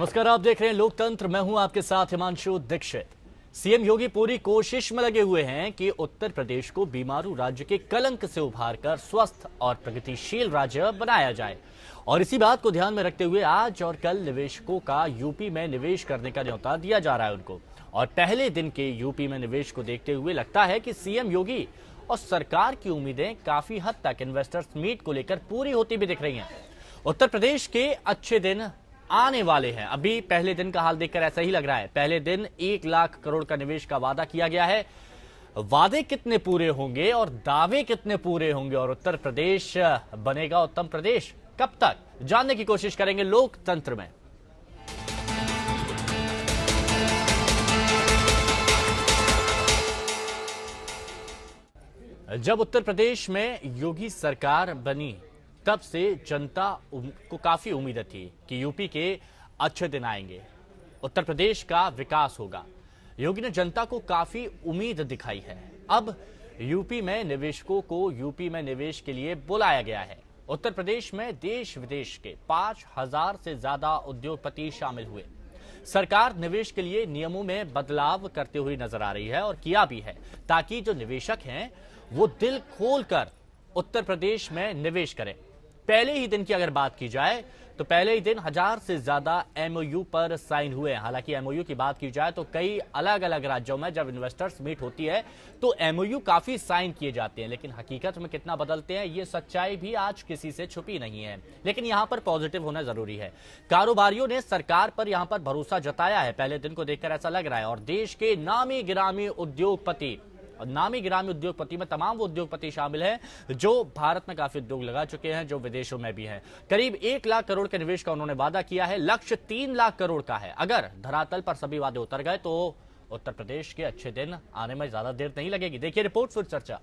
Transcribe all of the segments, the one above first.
नमस्कार, आप देख रहे हैं लोकतंत्र। मैं हूं आपके साथ हिमांशु दीक्षित। सीएम योगी पूरी कोशिश में लगे हुए हैं कि उत्तर प्रदेश को बीमारू राज्य के कलंक से उभारकर स्वस्थ और प्रगतिशील राज्य बनाया जाए। और इसी बात को ध्यान में रखते हुए आज और कल निवेशकों का यूपी में निवेश करने का न्योता दिया जा रहा है उनको। और पहले दिन के यूपी में निवेश को देखते हुए लगता है कि सीएम योगी और सरकार की उम्मीदें काफी हद तक इन्वेस्टर्स मीट को लेकर पूरी होती भी दिख रही हैं। उत्तर प्रदेश के अच्छे दिन आने वाले हैं। अभी पहले दिन का हाल देखकर ऐसा ही लग रहा है। पहले दिन 1 लाख करोड़ का निवेश का वादा किया गया है। वादे कितने पूरे होंगे और दावे कितने पूरे होंगे और उत्तर प्रदेश बनेगा उत्तम प्रदेश कब तक, जानने की कोशिश करेंगे लोकतंत्र में। जब उत्तर प्रदेश में योगी सरकार बनी तब से जनता को काफी उम्मीद थी कि यूपी के अच्छे दिन आएंगे, उत्तर प्रदेश का विकास होगा। योगी ने जनता को काफी उम्मीद दिखाई है। अब यूपी में निवेशकों को यूपी में निवेश के लिए बुलाया गया है। उत्तर प्रदेश में देश विदेश के 5000 से ज्यादा उद्योगपति शामिल हुए। सरकार निवेश के लिए नियमों में बदलाव करते हुए नजर आ रही है और किया भी है, ताकि जो निवेशक हैं वो दिल खोलकर उत्तर प्रदेश में निवेश करें। पहले ही दिन की अगर बात की जाए तो पहले ही दिन 1000 से ज्यादा एमओयू पर साइन हुए। हालांकि एमओयू की बात की जाए तो कई अलग अलग राज्यों में जब इन्वेस्टर्स मीट होती है तो एमओयू काफी साइन किए जाते हैं, लेकिन हकीकत में कितना बदलते हैं ये सच्चाई भी आज किसी से छुपी नहीं है। लेकिन यहां पर पॉजिटिव होना जरूरी है। कारोबारियों ने सरकार पर यहां पर भरोसा जताया है। पहले दिन को देखकर ऐसा लग रहा है। और देश के नामी गिरामी उद्योगपति, नामी गिरामी उद्योगपति में तमाम वो उद्योगपति शामिल हैं जो भारत में काफी उद्योग लगा चुके हैं, जो विदेशों में भी हैं। करीब 1 लाख करोड़ के निवेश का उन्होंने वादा किया है। लक्ष्य 3 लाख करोड़ का है। अगर धरातल पर सभी वादे उतर गए तो उत्तर प्रदेश के अच्छे दिन आने में ज्यादा देर नहीं लगेगी। देखिए रिपोर्ट, फिर चर्चा।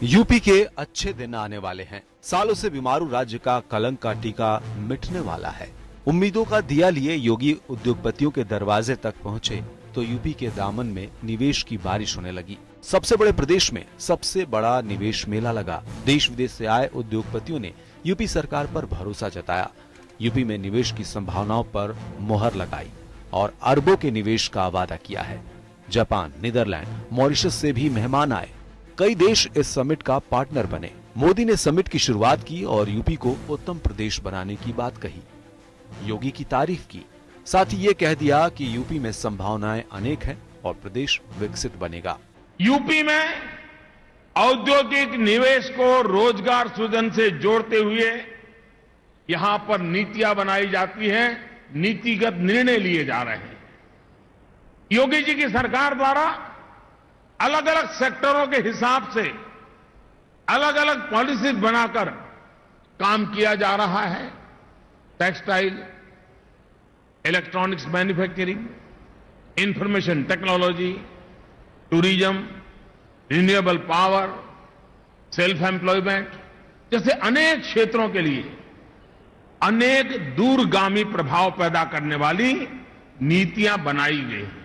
यूपी के अच्छे दिन आने वाले हैं। सालों से बीमारू राज्य का कलंक का टीका मिटने वाला है। उम्मीदों का दिया लिए योगी उद्योगपतियों के दरवाजे तक पहुंचे तो यूपी के दामन में निवेश की बारिश होने लगी। सबसे बड़े प्रदेश में सबसे बड़ा निवेश मेला लगा। देश विदेश से आए उद्योगपतियों ने यूपी सरकार पर भरोसा जताया। यूपी में निवेश की संभावनाओं पर मोहर लगाई और अरबों के निवेश का वादा किया है। जापान, नीदरलैंड, मॉरिशस से भी मेहमान आए। कई देश इस समिट का पार्टनर बने। मोदी ने समिट की शुरुआत की और यूपी को उत्तम प्रदेश बनाने की बात कही, योगी की तारीफ की। साथ ही ये कह दिया कि यूपी में संभावनाएं अनेक हैं और प्रदेश विकसित बनेगा। यूपी में औद्योगिक निवेश को रोजगार सृजन से जोड़ते हुए यहां पर नीतियां बनाई जाती हैं, नीतिगत निर्णय लिए जा रहे हैं। योगी जी की सरकार द्वारा अलग अलग सेक्टरों के हिसाब से अलग अलग पॉलिसीज बनाकर काम किया जा रहा है। Textile, electronics manufacturing, information technology, tourism, renewable power, self employment जैसे अनेक क्षेत्रों के लिए अनेक दूरगामी प्रभाव पैदा करने वाली नीतियां बनाई गई हैं।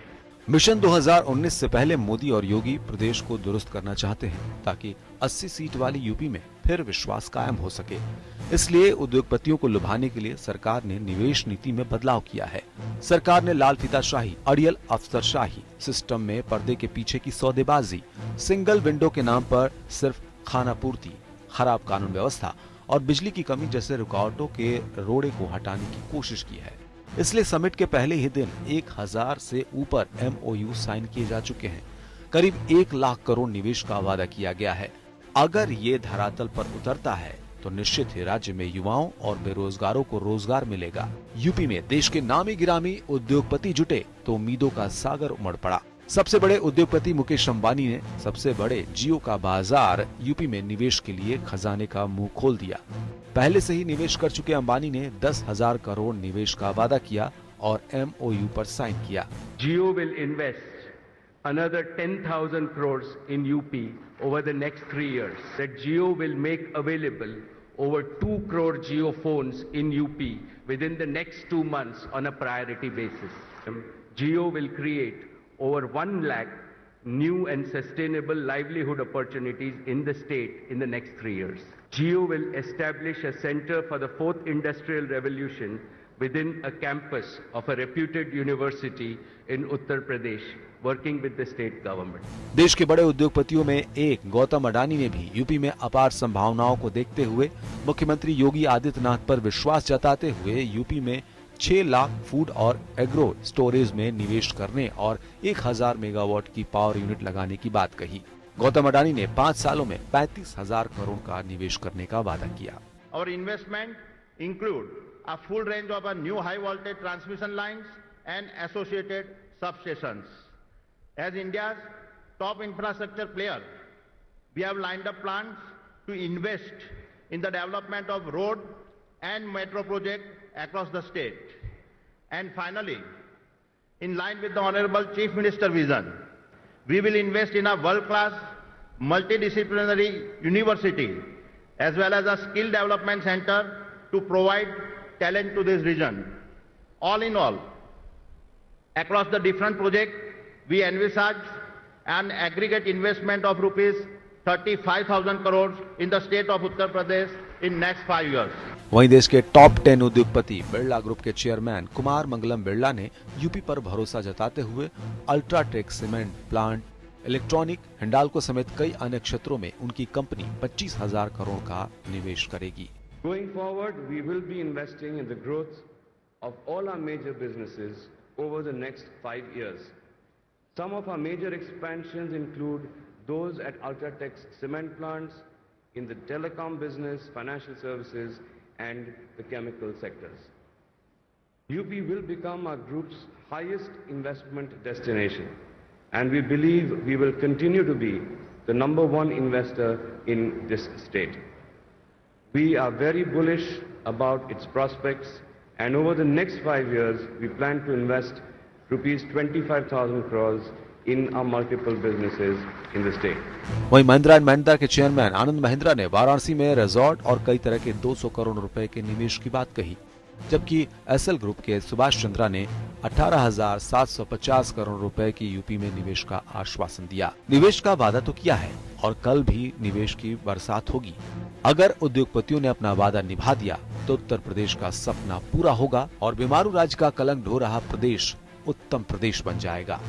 मिशन 2019 से पहले मोदी और योगी प्रदेश को दुरुस्त करना चाहते हैं ताकि 80 सीट वाली यूपी में फिर विश्वास कायम हो सके। इसलिए उद्योगपतियों को लुभाने के लिए सरकार ने निवेश नीति में बदलाव किया है। सरकार ने लाल फीताशाही, अड़ियल अफसरशाही, सिस्टम में पर्दे के पीछे की सौदेबाजी, सिंगल विंडो के नाम पर सिर्फ खानापूर्ति, खराब कानून व्यवस्था और बिजली की कमी जैसे रुकावटों के रोड़े को हटाने की कोशिश की है। इसलिए समिट के पहले ही दिन 1000 से ऊपर एमओयू साइन किए जा चुके हैं। करीब 1 लाख करोड़ निवेश का वादा किया गया है। अगर ये धरातल पर उतरता है तो निश्चित ही राज्य में युवाओं और बेरोजगारों को रोजगार मिलेगा। यूपी में देश के नामी गिरामी उद्योगपति जुटे तो उम्मीदों का सागर उमड़ पड़ा। सबसे बड़े उद्योगपति मुकेश अंबानी ने सबसे बड़े जियो का बाजार यूपी में निवेश के लिए खजाने का मुंह खोल दिया। पहले से ही निवेश कर चुके अंबानी ने 10,000 करोड़ निवेश का वादा किया और एमओयू पर साइन किया। Jio will invest another 10,000 crores in UP over the next 3 years. That Jio will make available over 2 crore Jio phones in UP within the next 2 months on a priority basis. Jio will create over 1 lakh new and sustainable livelihood opportunities in the state in the next 3 years. Jio will establish a center for the fourth industrial revolution within a campus of a reputed university in Uttar Pradesh, working with the state government. देश के बड़े उद्योगपतियों में एक गौतम अडानी ने भी UP में अपार संभावनाओं को देखते हुए मुख्यमंत्री योगी आदित्यनाथ पर विश्वास जताते हुए यूपी में 6 लाख फूड और एग्रो स्टोरेज में निवेश करने और 1000 मेगावाट की पावर यूनिट लगाने की बात कही। गौतम अडानी ने 5 सालों में 35,000 करोड़ का निवेश करने का वादा किया। Our investment include a full range of new high voltage transmission lines and associated substations. As India's top infrastructure player, we have lined up plans to invest in the development of road and metro projects across the state. And finally, in line with the Honorable Chief Minister's vision, we will invest in a world-class multidisciplinary university as well as a skill development center to provide talent to this region. All in all, across the different projects, we envisage an aggregate investment of rupees 35,000 crores in the state of Uttar Pradesh in next 5 years. वहीं देश के top 10 उद्योगपति Birla group के chairman Kumar Mangalam Birla ने UP पर भरोसा जताते हुए UltraTech cement plant, electronic, Hindalco समेत कई अन्य क्षेत्रों में उनकी कंपनी 25,000 करोड़ का निवेश करेगी। Going forward, we will be investing in the growth of all our major businesses over the next 5 years. Some of our major expansions include those at Ultratech's cement plants, in the telecom business, financial services, and the chemical sectors. UP will become our group's highest investment destination, and we believe we will continue to be the #1 investor in this state. We are very bullish about its prospects, and over the next 5 years, we plan to invest rupees 25,000 crores in our multiple businesses in the state. वहीं Mahindra and Mahindra के chairman Anand Mahindra ने वाराणसी में resort और कई तरह के 200 करोड़ रुपए के निवेश की बात कही, जबकि एसएल ग्रुप के सुभाष चंद्रा ने 18,750 करोड़ रुपए की यूपी में निवेश का आश्वासन दिया। निवेश का वादा तो किया है और कल भी निवेश की बरसात होगी। अगर उद्योगपतियों ने अपना वादा निभा दिया तो उत्तर प्रदेश का सपना पूरा होगा और बीमारू राज्य का कलंक ढो रहा प्रदेश उत्तम प्रदेश बन जाएगा।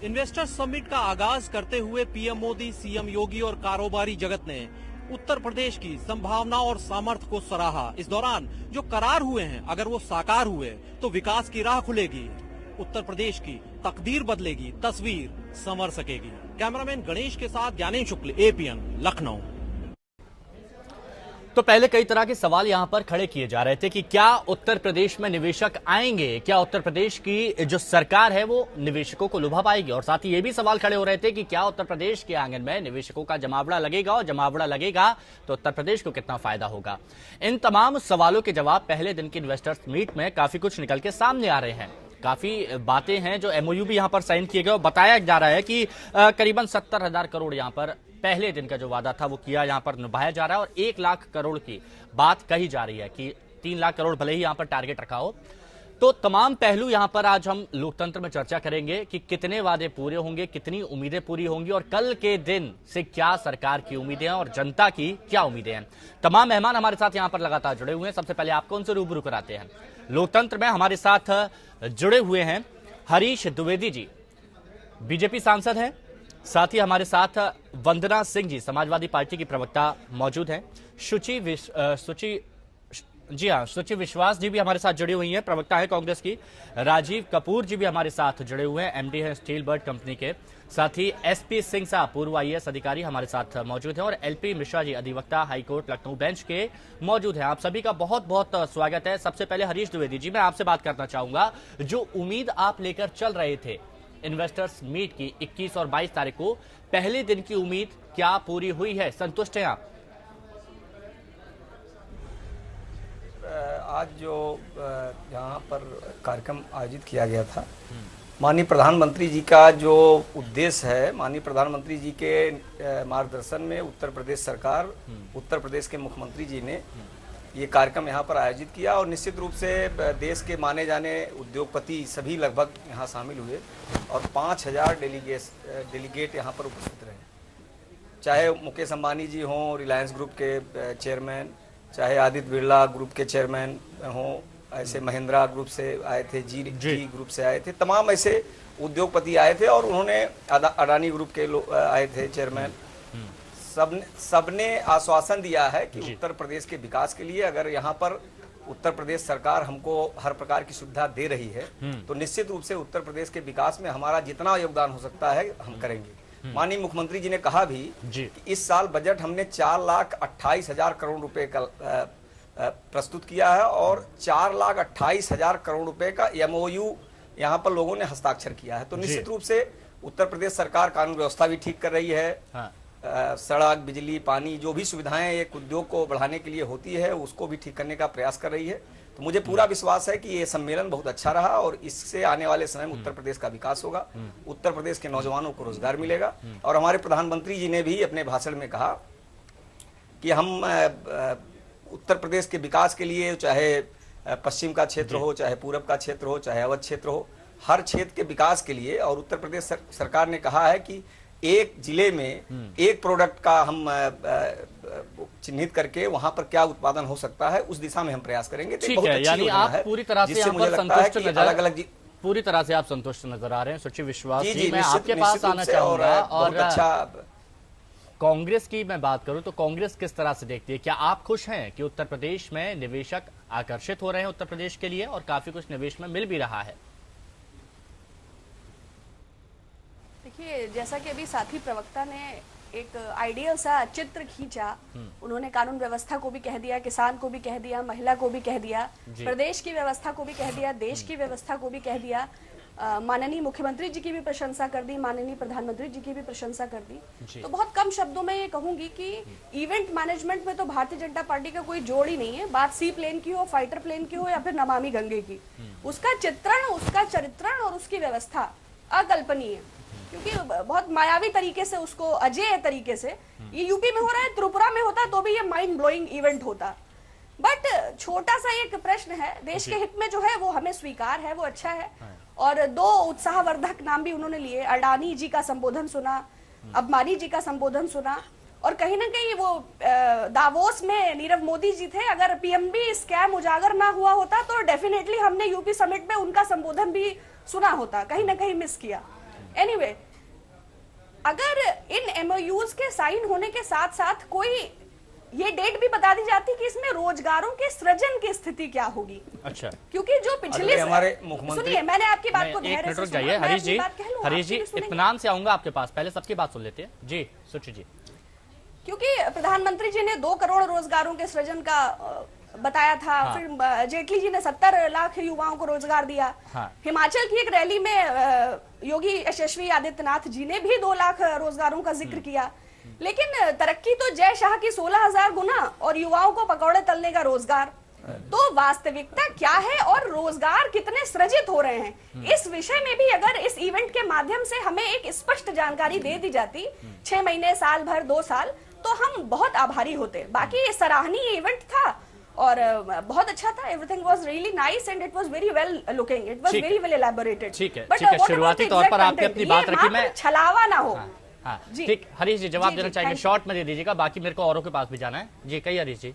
इन्वेस्टर्स समिट का आगाज करते हुए पीएम मोदी, सीएम योगी और कारोबारी जगत ने उत्तर प्रदेश की संभावना और सामर्थ्य को सराहा। इस दौरान जो करार हुए हैं, अगर वो साकार हुए तो विकास की राह खुलेगी, उत्तर प्रदेश की तकदीर बदलेगी, तस्वीर संवर सकेगी। कैमरामैन गणेश के साथ ज्ञानेश शुक्ल, एपीएन, लखनऊ। तो पहले कई तरह के सवाल यहां पर खड़े किए जा रहे थे कि क्या उत्तर प्रदेश में निवेशक आएंगे, क्या उत्तर प्रदेश की जो सरकार है वो निवेशकों को लुभा पाएगी, और साथ ही ये भी सवाल खड़े हो रहे थे कि क्या उत्तर प्रदेश के आंगन में निवेशकों का जमावड़ा लगेगा, और जमावड़ा लगेगा तो उत्तर प्रदेश को कितना फायदा होगा। इन तमाम सवालों के जवाब पहले दिन की इन्वेस्टर्स मीट में काफी कुछ निकल के सामने आ रहे हैं। काफी बातें हैं, जो एमओयू भी यहां पर साइन किए गए और बताया जा रहा है कि करीबन 70,000 करोड़ यहां पर पहले दिन का जो वादा था वो किया, यहां पर निभाया जा रहा है, और 1 लाख करोड़ की बात कही जा रही है कि 3 लाख करोड़ भले ही यहां पर टारगेट रखा हो। तो तमाम पहलू यहां पर आज हम लोकतंत्र में चर्चा करेंगे कि कितने वादे पूरे होंगे, कितनी उम्मीदें पूरी होंगी, और कल के दिन से क्या सरकार की उम्मीदें हैं और जनता की क्या उम्मीदें हैं। तमाम मेहमान हमारे साथ यहां पर लगातार जुड़े हुए हैं। सबसे पहले आपको उनसे रूबरू कराते हैं। लोकतंत्र में हमारे साथ जुड़े हुए हैं हरीश द्विवेदी जी, बीजेपी सांसद हैं। साथ ही हमारे साथ वंदना सिंह जी, समाजवादी पार्टी की प्रवक्ता मौजूद हैं। सुचि विश्वास जी भी हमारे साथ जुड़ी हुई हैं, प्रवक्ता है कांग्रेस की। राजीव कपूर जी भी हमारे साथ जुड़े हुए हैं, एमडी हैं स्टील बर्ड कंपनी के। साथ ही एसपी सिंह साहब, पूर्व आईएएस अधिकारी, हमारे साथ मौजूद हैं, और एलपी मिश्रा जी, अधिवक्ता हाईकोर्ट लखनऊ बेंच के मौजूद हैं। आप सभी का बहुत बहुत स्वागत है। सबसे पहले हरीश द्विवेदी जी, मैं आपसे बात करना चाहूंगा, जो उम्मीद आप लेकर चल रहे थे इन्वेस्टर्स मीट की 21 और 22 तारीख को, पहले दिन की उम्मीद क्या पूरी हुई है, संतुष्ट हैं आप? आज जो यहाँ पर कार्यक्रम आयोजित किया गया था, माननीय प्रधानमंत्री जी का जो उद्देश्य है, माननीय प्रधानमंत्री जी के मार्गदर्शन में उत्तर प्रदेश सरकार, उत्तर प्रदेश के मुख्यमंत्री जी ने ये कार्यक्रम यहाँ पर आयोजित किया और निश्चित रूप से देश के माने जाने उद्योगपति सभी लगभग यहाँ शामिल हुए और 5000 डेलीगेट यहाँ पर उपस्थित रहे। चाहे मुकेश अंबानी जी हों, रिलायंस ग्रुप के चेयरमैन, चाहे आदित्य बिरला ग्रुप के चेयरमैन हों, ऐसे महिंद्रा ग्रुप से आए थे, जी ग्रुप से आए थे, तमाम ऐसे उद्योगपति आए थे और उन्होंने अडानी ग्रुप के लोग आए थे चेयरमैन। सबने आश्वासन दिया है कि उत्तर प्रदेश के विकास के लिए अगर यहाँ पर उत्तर प्रदेश सरकार हमको हर प्रकार की सुविधा दे रही है तो निश्चित रूप से उत्तर प्रदेश के विकास में हमारा जितना योगदान हो सकता है हम करेंगे। माननीय मुख्यमंत्री जी ने कहा भी कि इस साल बजट हमने 4,28,000 करोड़ रुपए का प्रस्तुत किया है और 4,28,000 करोड़ रुपए का MOU यहाँ पर लोगों ने हस्ताक्षर किया है। तो निश्चित रूप से उत्तर प्रदेश सरकार कानून व्यवस्था भी ठीक कर रही है। सड़क, बिजली, पानी, जो भी सुविधाएं एक उद्योग को बढ़ाने के लिए होती है उसको भी ठीक करने का प्रयास कर रही है। तो मुझे पूरा विश्वास है कि ये सम्मेलन बहुत अच्छा रहा और इससे आने वाले समय में उत्तर प्रदेश का विकास होगा, उत्तर प्रदेश के नौजवानों को रोजगार मिलेगा। और हमारे प्रधानमंत्री जी ने भी अपने भाषण में कहा कि हम उत्तर प्रदेश के विकास के लिए, चाहे पश्चिम का क्षेत्र हो, चाहे पूरब का क्षेत्र हो, चाहे अवध क्षेत्र हो, हर क्षेत्र के विकास के लिए, और उत्तर प्रदेश सरकार ने कहा है कि एक जिले में एक प्रोडक्ट का हम चिन्हित करके वहां पर क्या उत्पादन हो सकता है उस दिशा में हम प्रयास करेंगे। ठीक है, यानी आप पूरी तरह से यहाँ पर संतुष्ट नजर, पूरी तरह से आप संतुष्ट नजर आ रहे हैं। सचिव विश्वास जी, मैं आपके पास आना चाहूंगा। और अच्छा, कांग्रेस की मैं बात करूं तो कांग्रेस किस तरह से देखती है? क्या आप खुश हैं कि उत्तर प्रदेश में निवेशक आकर्षित हो रहे हैं उत्तर प्रदेश के लिए और काफी कुछ निवेश में मिल भी रहा है? देखिए, जैसा कि अभी साथी प्रवक्ता ने एक आइडियल सा चित्र खींचा, उन्होंने कानून व्यवस्था को भी कह दिया, किसान को भी कह दिया, महिला को भी कह दिया, प्रदेश की व्यवस्था को भी कह दिया, देश की व्यवस्था को भी कह दिया, माननीय मुख्यमंत्री जी की भी प्रशंसा कर दी, माननीय प्रधानमंत्री जी की भी प्रशंसा कर दी। तो बहुत कम शब्दों में ये कहूंगी कि इवेंट मैनेजमेंट में तो भारतीय जनता पार्टी का कोई जोड़ ही नहीं है। बात सी प्लेन की हो, फाइटर प्लेन की हो या फिर नमामि गंगे की, उसका चित्रण, उसका चरित्रण और उसकी व्यवस्था अकल्पनीय है। क्योंकि बहुत मायावी तरीके से, उसको अजेय तरीके से, ये यूपी में हो रहा है, त्रिपुरा में होता तो भी ये माइंड ब्लोइंग इवेंट होता। बट छोटा सा एक प्रश्न है, देश के हित में जो है वो हमें स्वीकार है, वो अच्छा है। और दो उत्साहवर्धक नाम भी उन्होंने लिए, अडानी जी का संबोधन सुना, अंबानी जी का संबोधन सुना, और कहीं ना कहीं वो दावोस में नीरव मोदी जी थे। अगर पीएमबी स्कैम उजागर ना हुआ होता तो डेफिनेटली हमने यूपी समिट में उनका संबोधन भी सुना होता, कहीं ना कहीं मिस किया। एनीवे, अगर इन MOUs के साइन होने के साथ साथ कोई ये डेट भी बता दी जाती कि इसमें रोजगारों के सृजन की स्थिति क्या होगी। अच्छा, क्योंकि जो पिछले हमारे मुख्यमंत्री, सुनिए, मैंने आपकी बात को धैर्य से सुना। हरीश जी, हरीश जी इत्मीनान से आऊंगा आपके पास, पहले सबकी बात सुन लेते हैं। जी सुची जी, क्योंकि प्रधानमंत्री जी ने 2 करोड़ रोजगारों के सृजन का बताया था। हाँ। फिर जेटली जी ने 70 लाख युवाओं को रोजगार दिया। हाँ। हिमाचल की एक रैली में योगी यशस्वी आदित्यनाथ जी ने भी 2 लाख रोजगारों का जिक्र किया। लेकिन तरक्की तो जय शाह की 16,000 गुना और युवाओं को पकौड़े तलने का रोजगार। तो वास्तविकता क्या है और रोजगार कितने सृजित हो रहे हैं, इस विषय में भी अगर इस इवेंट के माध्यम से हमें एक स्पष्ट जानकारी दे दी जाती, 6 महीने, साल भर, 2 साल, तो हम बहुत आभारी होते। बाकी सराहनीय इवेंट था और बहुत अच्छा था। Everything was really nice and it was very well looking, it was very well elaborated. ठीक है, शुरुआती तौर पर आपने अपनी बात रखी, मैं छलावा ना हो। हाँ, ठीक, हरीश जी जवाब देना चाहेंगे, शॉर्ट में दे दीजिएगा, बाकी मेरे को औरों के पास भी जाना है। जी कहिए हरीश जी।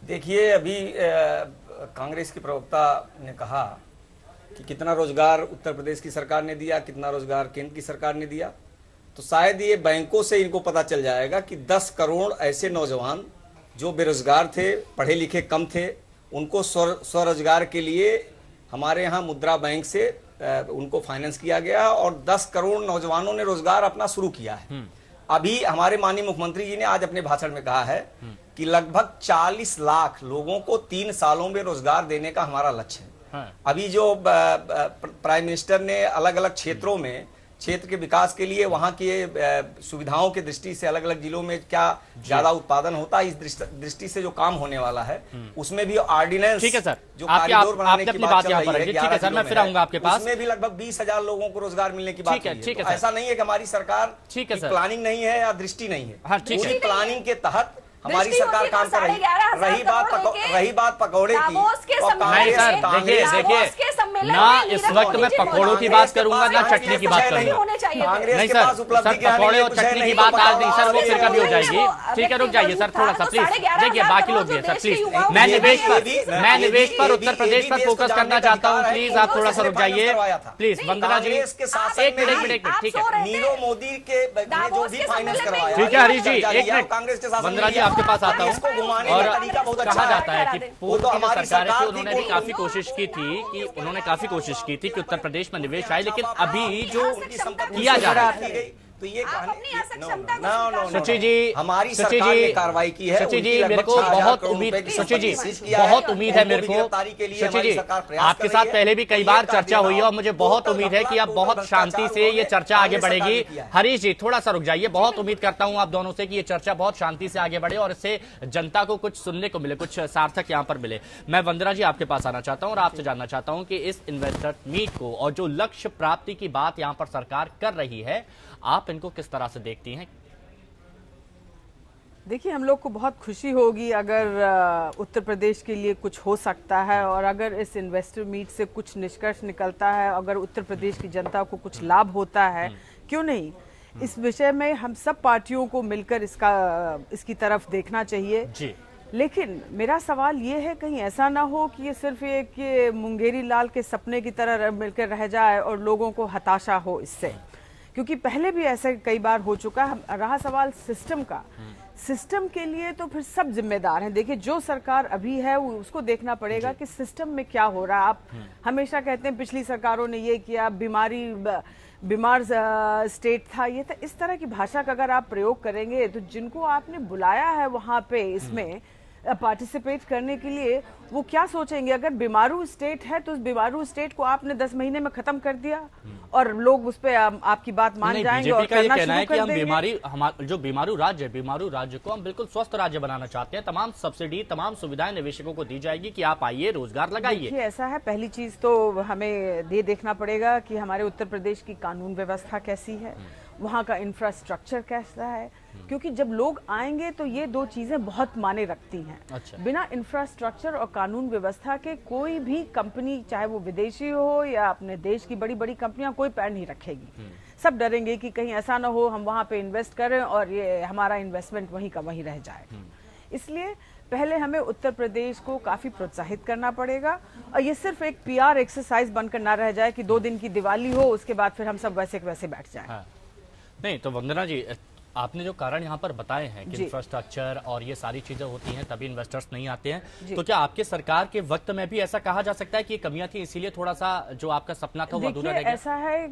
देखिए, अभी कांग्रेस के प्रवक्ता ने कहा कि कितना रोजगार उत्तर प्रदेश की सरकार ने दिया, कितना रोजगार केंद्र की सरकार ने दिया। तो शायद ये बैंकों से इनको पता चल जाएगा कि 10 करोड़ ऐसे नौजवान जो बेरोजगार थे, पढ़े लिखे कम थे, उनको स्वरोजगार के लिए हमारे यहाँ मुद्रा बैंक से उनको फाइनेंस किया गया और 10 करोड़ नौजवानों ने रोजगार अपना शुरू किया है। अभी हमारे माननीय मुख्यमंत्री जी ने आज अपने भाषण में कहा है कि लगभग 40 लाख लोगों को 3 सालों में रोजगार देने का हमारा लक्ष्य है। अभी जो प्राइम मिनिस्टर ने अलग अलग क्षेत्रों में क्षेत्र के विकास के लिए वहां की सुविधाओं की दृष्टि से अलग अलग जिलों में क्या ज्यादा उत्पादन होता है, इस दृष्टि से जो काम होने वाला है उसमें भी ऑर्डिनेंस, ठीक है सर, जो कॉरिडोर बनाने की बात चल रही है, ठीक है सर, मैं फिर आऊंगा आपके पास, उसमें भी लगभग 20,000 लोगों को रोजगार मिलने की बात है। ठीक है, ऐसा नहीं है कि हमारी सरकार प्लानिंग नहीं है या दृष्टि नहीं है, पूरी प्लानिंग के तहत हमारी सरकार काम कर रही है। रही बात पकौड़े की, नहीं सर, देखिए ना इस वक्त मैं पकौड़ों की बात करूंगा ना चटनी की बात करूंगा। नहीं सर, पकौड़े और चटनी की बात आज नहीं सर, वो फिर कभी हो जाएगी। ठीक है, रुक जाइए सर थोड़ा सा प्लीज। देखिए बाकी लोग भी है सर, प्लीज मैं निवेश पर उत्तर प्रदेश पर फोकस करना चाहता हूँ। प्लीज आप थोड़ा सा रुक जाइए प्लीज। वंदना जी एक मिनट, ठीक है। नीरव मोदी के जो भी फाइनेंस करवाया, ठीक है हरीश जी एक मिनट, कांग्रेस के साथ वंदना जी आपके पास आता हूँ। और कहा जाता है कि पूर्व की सरकार थी उन्होंने भी काफी कोशिश की थी कि उत्तर प्रदेश में निवेश आए, लेकिन अभी जो किया जा रहा है तो ये सची जी हमारी सरकार ने कार्रवाई की है। सची जी मेरे को बहुत उम्मीद, सची जी बहुत उम्मीद है मेरे को, सची जी आपके साथ पहले भी कई बार चर्चा हुई है और मुझे बहुत उम्मीद है कि अब बहुत शांति से ये चर्चा आगे बढ़ेगी। हरीश जी थोड़ा सा रुक जाइए, बहुत उम्मीद करता हूं आप दोनों से कि ये चर्चा बहुत शांति से आगे बढ़े और इससे जनता को कुछ सुनने को मिले, कुछ सार्थक यहाँ पर मिले। मैं वंदना जी आपके पास आना चाहता हूँ और आपसे जानना चाहता हूँ कि इस इन्वेस्टर मीट को और जो लक्ष्य प्राप्ति की बात यहाँ पर सरकार कर रही है, आप इनको किस तरह से देखती हैं? देखिए हम लोग को बहुत खुशी होगी अगर उत्तर प्रदेश के लिए कुछ हो सकता है और अगर इस इन्वेस्टर मीट से कुछ निष्कर्ष निकलता है, अगर उत्तर प्रदेश की जनता को कुछ लाभ होता है, क्यों नहीं। इस विषय में हम सब पार्टियों को मिलकर इसकी तरफ देखना चाहिए जी। लेकिन मेरा सवाल ये है कहीं ऐसा ना हो कि ये सिर्फ एक मुंगेरी लाल के सपने की तरह मिलकर रह जाए और लोगों को हताशा हो इससे, क्योंकि पहले भी ऐसे कई बार हो चुका है। रहा सवाल सिस्टम का, सिस्टम के लिए तो फिर सब जिम्मेदार हैं। देखिए जो सरकार अभी है उसको देखना पड़ेगा कि सिस्टम में क्या हो रहा है। आप हमेशा कहते हैं पिछली सरकारों ने ये किया, बीमार स्टेट था, ये था। इस तरह की भाषा का अगर आप प्रयोग करेंगे तो जिनको आपने बुलाया है वहां पे इसमें पार्टिसिपेट करने के लिए, वो क्या सोचेंगे। अगर बीमारू स्टेट है तो उस बीमारू स्टेट को आपने 10 महीने में खत्म कर दिया और लोग उस पर आपकी बात मान जाएंगे और करना शुरू कर देंगे। जो बीमारू राज्य है, बीमारू राज्य को हम बिल्कुल स्वस्थ राज्य बनाना चाहते हैं। तमाम सब्सिडी, तमाम सुविधाएं निवेशकों को दी जाएगी कि आप आइए, रोजगार लगाइए। ऐसा है, पहली चीज तो हमें ये देखना पड़ेगा कि हमारे उत्तर प्रदेश की कानून व्यवस्था कैसी है, वहाँ का इंफ्रास्ट्रक्चर कैसा है, क्योंकि जब लोग आएंगे तो ये दो चीजें बहुत मायने रखती हैं। अच्छा। बिना इंफ्रास्ट्रक्चर और कानून व्यवस्था के कोई भी कंपनी, चाहे वो विदेशी हो या अपने देश की बड़ी बड़ी कंपनियां, कोई पैर नहीं रखेगी। सब डरेंगे कि कहीं ऐसा ना हो हम वहां पे इन्वेस्ट करें और ये हमारा इन्वेस्टमेंट वहीं का वहीं रह जाए। इसलिए पहले हमें उत्तर प्रदेश को काफी प्रोत्साहित करना पड़ेगा और ये सिर्फ एक PR एक्सरसाइज बनकर ना रह जाए कि 2 दिन की दिवाली हो उसके बाद फिर हम सब वैसे वैसे बैठ जाए। हाँ। नहीं तो वंदना जी आपने जो कारण यहाँ पर बताए हैं कि इंफ्रास्ट्रक्चर और ये सारी चीजें होती हैं तभी इन्वेस्टर्स नहीं आते हैं, तो क्या आपके सरकार के वक्त में भी ऐसा कहा जा सकता है कि ये कमियां थी इसीलिए थोड़ा सा जो आपका सपना था वो अधूरा रह गया? ऐसा है,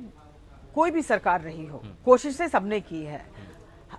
कोई भी सरकार रही हो, कोशिशें सबने की है।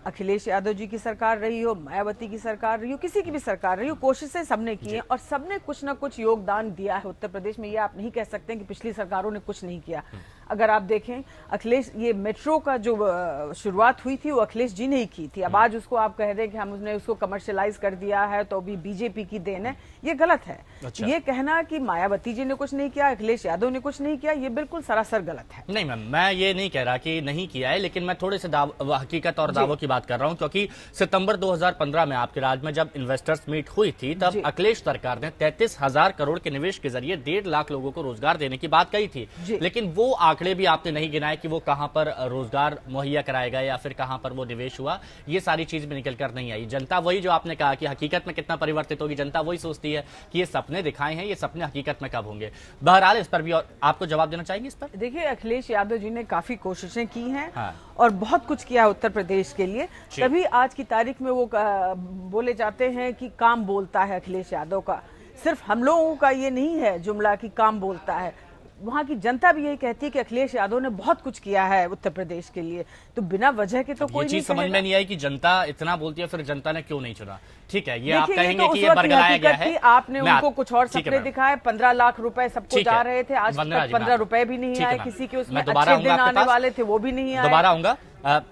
अखिलेश यादव जी की सरकार रही हो, मायावती की सरकार रही हो, किसी की भी सरकार रही हो, कोशिशें सबने की है और सबने कुछ ना कुछ योगदान दिया है उत्तर प्रदेश में। ये आप नहीं कह सकते कि पिछली सरकारों ने कुछ नहीं किया। अगर आप देखें अखिलेश, ये मेट्रो का जो शुरुआत हुई थी वो अखिलेश जी ने ही की थी। अब आज उसको आप कह रहे हैं कि हमने उसको कमर्शियलाइज कर दिया है तो अभी बीजेपी की देन है, ये गलत है। अच्छा। ये कहना कि मायावती जी ने कुछ नहीं किया, अखिलेश यादव ने कुछ नहीं किया, ये बिल्कुल सरासर गलत है। नहीं मैम, मैं ये नहीं कह रहा कि नहीं किया है, लेकिन मैं थोड़े से हकीकत और दावों की बात कर रहा हूं, क्योंकि सितंबर 2015 में आपके राज्य में जब इन्वेस्टर्स मीट हुई थी तब अखिलेश सरकार ने 33,000 करोड़ के निवेश के जरिए 1.5 लाख लोगों को रोजगार देने की बात कही थी। लेकिन वो आंकड़े भी आपने नहीं गिनाए कि वो कहां पर रोजगार मुहैया कराएगा या फिर कहां पर वो निवेश हुआ। ये सारी चीज भी निकल कर नहीं आई। जनता वही, जो आपने कहा कि हकीकत में कितना परिवर्तित होगी, जनता वही सोचती है कि ये सपने दिखाए हैं, ये सपने हकीकत में कब होंगे। बहरहाल इस पर भी और आपको जवाब देना चाहेंगे इस पर? देखिए अखिलेश यादव जी ने काफी कोशिशें की हैं और बहुत कुछ किया उत्तर प्रदेश के लिए, तभी आज की तारीख में वो बोले जाते हैं कि काम बोलता है अखिलेश यादव का। सिर्फ हम लोगों का ये नहीं है जुमला कि काम बोलता है, वहाँ की जनता भी यही कहती है कि अखिलेश यादव ने बहुत कुछ किया है उत्तर प्रदेश के लिए। तो बिना वजह के तो कोई चीज समझ में नहीं आई कि जनता इतना बोलती है, फिर जनता ने क्यों नहीं चुना। ठीक है, ये आप कहेंगे कि ये बरगलाया गया है। आपने उनको कुछ और सपने दिखाए, 15 लाख रुपए सबको जा रहे थे, आज तक 15 रुपए भी नहीं आए किसी के। उसमें अच्छे दिन आने वाले थे वो भी नहीं आए। दोबारा आऊंगा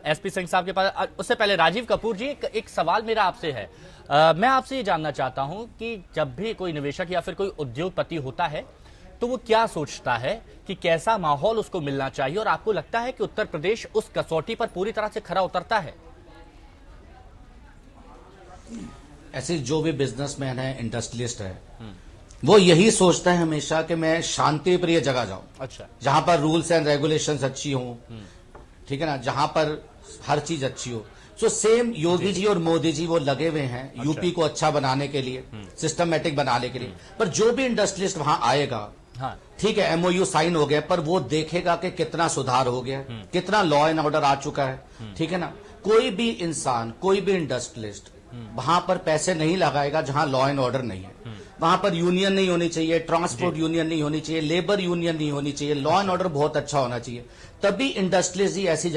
SP सिंह साहब के पास। उससे पहले राजीव कपूर जी, एक सवाल मेरा आपसे है। मैं आपसे ये जानना चाहता हूं कि जब भी कोई निवेशक या फिर कोई उद्योगपति होता है तो वो क्या सोचता है कि कैसा माहौल उसको मिलना चाहिए, और आपको लगता है कि उत्तर प्रदेश उस कसौटी पर पूरी तरह से खरा उतरता है? ऐसे जो भी बिजनेसमैन है, इंडस्ट्रियलिस्ट है, वो यही सोचता है हमेशा कि मैं शांति प्रिय जगह जाऊं, अच्छा, जहां पर रूल्स एंड रेगुलेशंस अच्छी हों, ठीक है ना, जहां पर हर चीज अच्छी हो। सो सेम योगी जी और मोदी जी वो लगे हुए हैं यूपी को अच्छा बनाने के लिए, सिस्टमेटिक बनाने के लिए। पर जो भी इंडस्ट्रियलिस्ट वहां आएगा, हाँ, ठीक है, एमओयू साइन हो गया, पर वो देखेगा कि कितना सुधार हो गया, कितना लॉ एंड ऑर्डर आ चुका है, ठीक है ना। कोई भी इंसान, कोई भी इंडस्ट्रियलिस्ट वहां पर पैसे नहीं लगाएगा जहां लॉ एंड ऑर्डर नहीं है। वहां पर यूनियन नहीं होनी चाहिए, ट्रांसपोर्ट यूनियन नहीं होनी चाहिए, लेबर यूनियन नहीं होनी चाहिए, लॉ एंड ऑर्डर बहुत अच्छा होना चाहिए। तभी इंडस्ट्रियलिस्ट ही ऐसी